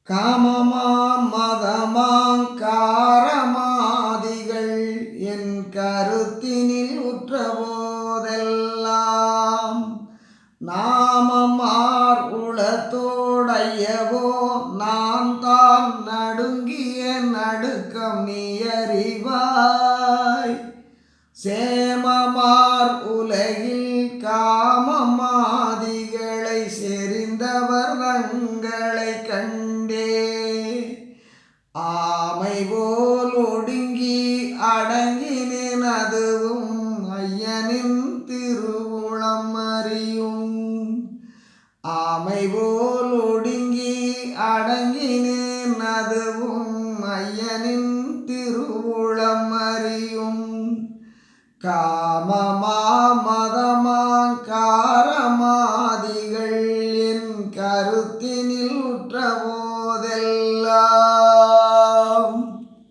காமமாம் மதமாங் காரமாதிகள் என் கருத்தினில் உற்றபோதெல்லாம் நாமமார் உளத்தோடையவோ நான் தான் நடுங்கிய நடுக்கம் நீ அறிவாய். சேமமார் உலகில் காமமாதிகளை செறிந்தவர் தங்களை கண்டே ஆமை போல் ஒடுங்கி அடங்கினேன் அதுவும் ஐயனின் திருவுளம் அறியும். ஆமை போல் ஒடுங்கி அடங்கினேன் அதுவும் ஐயனின் திருவுளம் அறியும். காமமா மதமாங்காரமாதிகள் என் கருத்தினில் உற்றவோ